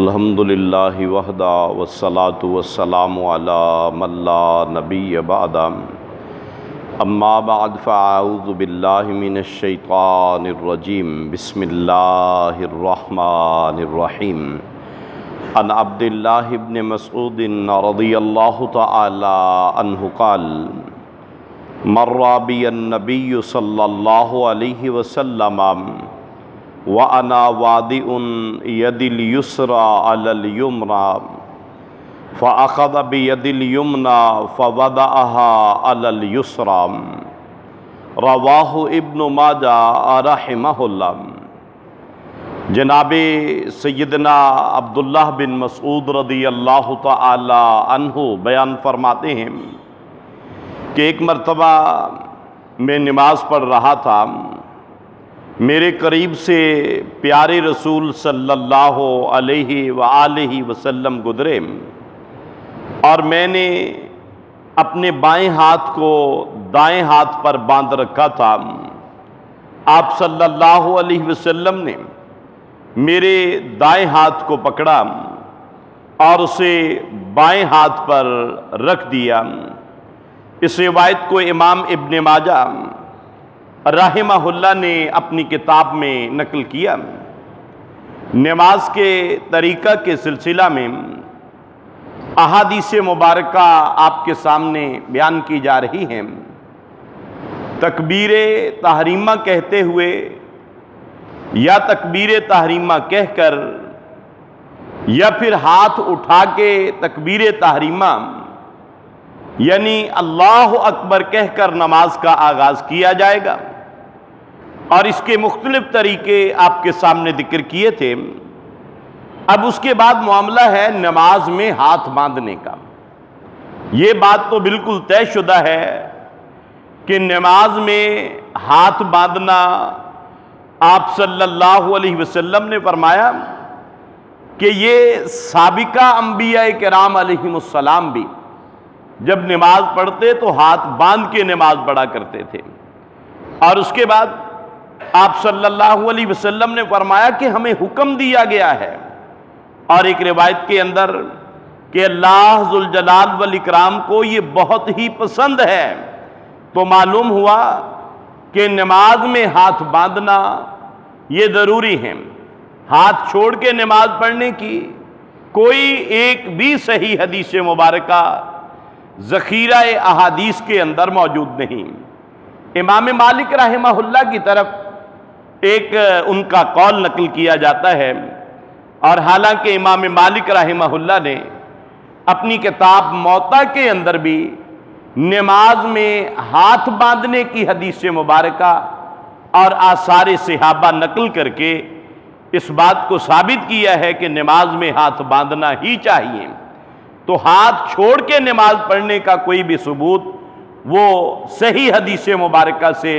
الحمد للہ وحدہ والصلاة والسلام علی من لا نبی بعد اما بعد فاعوذ باللہ من الشیطان الرجیم بسم اللہ الرحمن الرحیم عن عبداللہ بن مسعود رضی اللہ تعالی عنہ قال مر بی النبی صلی اللہ علیہ وسلم وَأَنَا وَادِئٌ يَدِ الْيُسْرَى عَلَى الْيُمْنَى فَأَخَذَ بِيَدِ الْيُمْنَى فَوَضَعَهَا عَلَى الْيُسْرَى رواہ ابن ماجہ رحمہ اللہ۔ جناب سیدنا عبداللہ بن مسعود رضی اللہ تعالی عنہ بیان فرماتے ہیں کہ ایک مرتبہ میں نماز پڑھ رہا تھا، میرے قریب سے پیارے رسول صلی اللہ علیہ وآلہ وسلم گزرے اور میں نے اپنے بائیں ہاتھ کو دائیں ہاتھ پر باندھ رکھا تھا۔ آپ صلی اللہ علیہ وسلم نے میرے دائیں ہاتھ کو پکڑا اور اسے بائیں ہاتھ پر رکھ دیا۔ اس روایت کو امام ابن ماجہ رحمہ اللہ نے اپنی کتاب میں نقل کیا۔ نماز کے طریقہ کے سلسلہ میں احادیث مبارکہ آپ کے سامنے بیان کی جا رہی ہیں۔ تکبیر تحریمہ کہتے ہوئے یا تکبیر تحریمہ کہہ کر یا پھر ہاتھ اٹھا کے تکبیر تحریمہ یعنی اللہ اکبر کہہ کر نماز کا آغاز کیا جائے گا، اور اس کے مختلف طریقے آپ کے سامنے ذکر کیے تھے۔ اب اس کے بعد معاملہ ہے نماز میں ہاتھ باندھنے کا۔ یہ بات تو بالکل طے شدہ ہے کہ نماز میں ہاتھ باندھنا آپ صلی اللہ علیہ وسلم نے فرمایا کہ یہ سابقہ انبیاء کرام علیہم السلام بھی جب نماز پڑھتے تو ہاتھ باندھ کے نماز پڑھا کرتے تھے، اور اس کے بعد آپ صلی اللہ علیہ وسلم نے فرمایا کہ ہمیں حکم دیا گیا ہے، اور ایک روایت کے اندر کہ اللہ ذوالجلال والاکرام کو یہ بہت ہی پسند ہے۔ تو معلوم ہوا کہ نماز میں ہاتھ باندھنا یہ ضروری ہے۔ ہاتھ چھوڑ کے نماز پڑھنے کی کوئی ایک بھی صحیح حدیث مبارکہ ذخیرہ احادیث کے اندر موجود نہیں۔ امام مالک رحمہ اللہ کی طرف ایک ان کا قول نقل کیا جاتا ہے، اور حالانکہ امام مالک رحمہ اللہ نے اپنی کتاب موطا کے اندر بھی نماز میں ہاتھ باندھنے کی حدیث مبارکہ اور آثار صحابہ نقل کر کے اس بات کو ثابت کیا ہے کہ نماز میں ہاتھ باندھنا ہی چاہیے۔ تو ہاتھ چھوڑ کے نماز پڑھنے کا کوئی بھی ثبوت وہ صحیح حدیث مبارکہ سے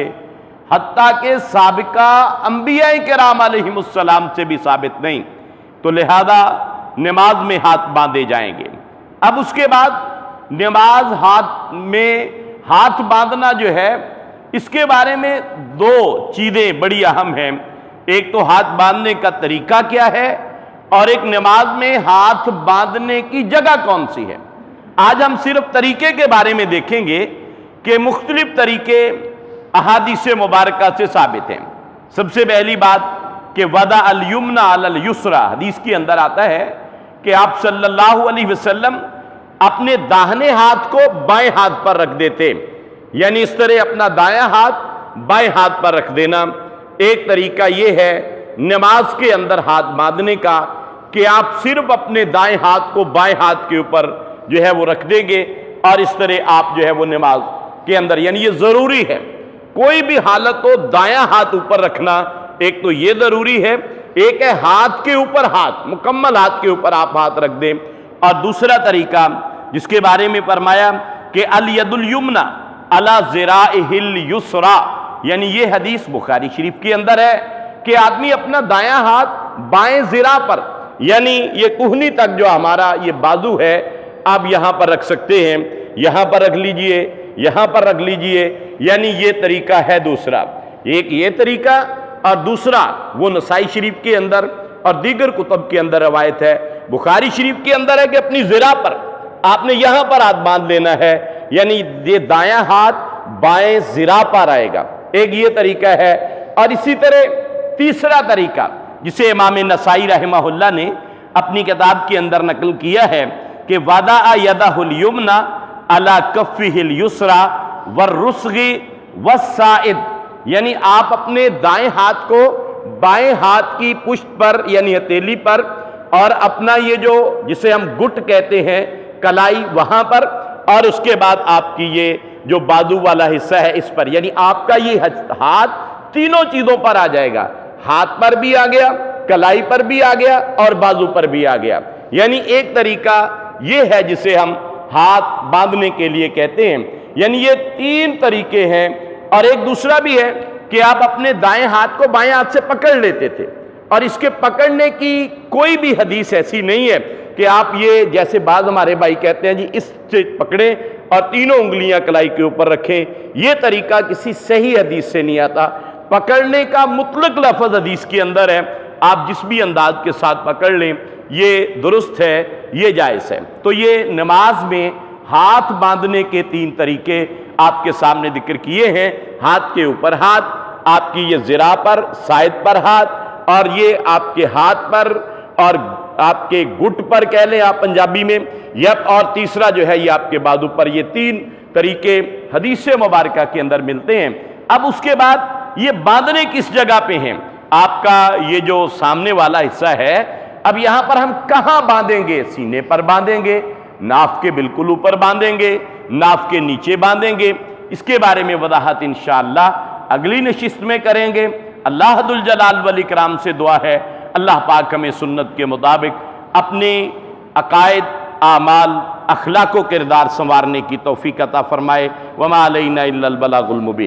حتیٰ کہ سابقہ انبیاء کرام علیہم السلام سے بھی ثابت نہیں، تو لہذا نماز میں ہاتھ باندھے جائیں گے۔ اب اس کے بعد نماز میں ہاتھ باندھنا جو ہے، اس کے بارے میں دو چیزیں بڑی اہم ہیں۔ ایک تو ہاتھ باندھنے کا طریقہ کیا ہے، اور ایک نماز میں ہاتھ باندھنے کی جگہ کون سی ہے۔ آج ہم صرف طریقے کے بارے میں دیکھیں گے کہ مختلف طریقے احادیث مبارکہ سے ثابت ہیں۔ سب سے پہلی بات کہ وضع الیمنی علی الیسری، حدیث کے اندر آتا ہے کہ آپ صلی اللہ علیہ وسلم اپنے داہنے ہاتھ کو بائیں ہاتھ پر رکھ دیتے، یعنی اس طرح اپنا دایاں ہاتھ بائیں ہاتھ پر رکھ دینا۔ ایک طریقہ یہ ہے نماز کے اندر ہاتھ باندھنے کا کہ آپ صرف اپنے دائیں ہاتھ کو بائیں ہاتھ کے اوپر جو ہے وہ رکھ دیں گے، اور اس طرح آپ جو ہے وہ نماز کے اندر، یعنی یہ ضروری ہے کوئی بھی حالت ہو دایاں ہاتھ اوپر رکھنا، ایک تو یہ ضروری ہے، ایک ہے ہاتھ کے اوپر ہاتھ، مکمل ہاتھ کے اوپر آپ ہاتھ رکھ دیں۔ اور دوسرا طریقہ جس کے بارے میں فرمایا کہ الید الیمنی علی ذراعہ الیسری، یعنی یہ حدیث بخاری شریف کے اندر ہے کہ آدمی اپنا دایاں ہاتھ بائیں ذراع پر، یعنی یہ کوہنی تک جو ہمارا یہ بازو ہے، آپ یہاں پر رکھ سکتے ہیں، یہاں پر رکھ لیجئے، یہاں پر رکھ لیجئے، یعنی یہ طریقہ ہے دوسرا۔ ایک یہ طریقہ، اور دوسرا وہ نسائی شریف کے اندر اور دیگر کتب کے اندر روایت ہے بخاری شریف کے اندر ہے کہ اپنی ذرا پر آپ نے یہاں پر ہاتھ باندھ لینا ہے، یعنی یہ دایاں ہاتھ بائیں ذرا پر آئے گا، ایک یہ طریقہ ہے۔ اور اسی طرح تیسرا طریقہ جسے امام نسائی رحمہ اللہ نے اپنی کتاب کے اندر نقل کیا ہے کہ وَضَعَ يَدَهُ الْيُمْنَ عَلَى كَفِّهِ الْيُسْرَى وَالرُّسْغِ وَالسَّاعِدِ، یعنی آپ اپنے دائیں ہاتھ کو بائیں ہاتھ کی پشت پر یعنی ہتھیلی پر، اور اپنا یہ جو جسے ہم گٹ کہتے ہیں کلائی وہاں پر، اور اس کے بعد آپ کی یہ جو بازو والا حصہ ہے اس پر، یعنی آپ کا یہ ہاتھ تینوں چیزوں پر آ جائے گا، ہاتھ پر بھی آ گیا، کلائی پر بھی آ گیا اور بازو پر بھی آ گیا۔ یعنی ایک طریقہ یہ ہے جسے ہم ہاتھ باندھنے کے لیے کہتے ہیں، یعنی یہ تین طریقے ہیں۔ اور ایک دوسرا بھی ہے کہ آپ اپنے دائیں ہاتھ کو بائیں ہاتھ سے پکڑ لیتے تھے، اور اس کے پکڑنے کی کوئی بھی حدیث ایسی نہیں ہے کہ آپ یہ جیسے بعض ہمارے بھائی کہتے ہیں جی اس سے پکڑیں اور تینوں انگلیاں کلائی کے اوپر رکھیں، یہ طریقہ کسی صحیح حدیث سے نہیں آتا۔ پکڑنے کا مطلق لفظ حدیث کے اندر ہے، آپ جس بھی انداز کے ساتھ پکڑ لیں یہ درست ہے، یہ جائز ہے۔ تو یہ نماز میں ہاتھ باندھنے کے تین طریقے آپ کے سامنے ذکر کیے ہیں، ہاتھ کے اوپر ہاتھ، آپ کی یہ ذرا پر سائد پر ہاتھ، اور یہ آپ کے ہاتھ پر اور آپ کے گٹ پر کہہ لیں آپ پنجابی میں، اور تیسرا جو ہے یہ آپ کے بازو پر۔ یہ تین طریقے حدیث مبارکہ کے اندر ملتے ہیں۔ اب اس کے بعد یہ باندھنے کس جگہ پہ ہیں؟ آپ کا یہ جو سامنے والا حصہ ہے، اب یہاں پر ہم کہاں باندھیں گے؟ سینے پر باندھیں گے، ناف کے بالکل اوپر باندھیں گے، ناف کے نیچے باندھیں گے؟ اس کے بارے میں وضاحت انشاءاللہ اگلی نشست میں کریں گے۔ اللہ ذو الجلال والاکرام سے دعا ہے اللہ پاک ہمیں سنت کے مطابق اپنے عقائد، اعمال، اخلاق و کردار سنوارنے کی توفیق عطا فرمائے۔ وما علینا الا البلاغ المبین۔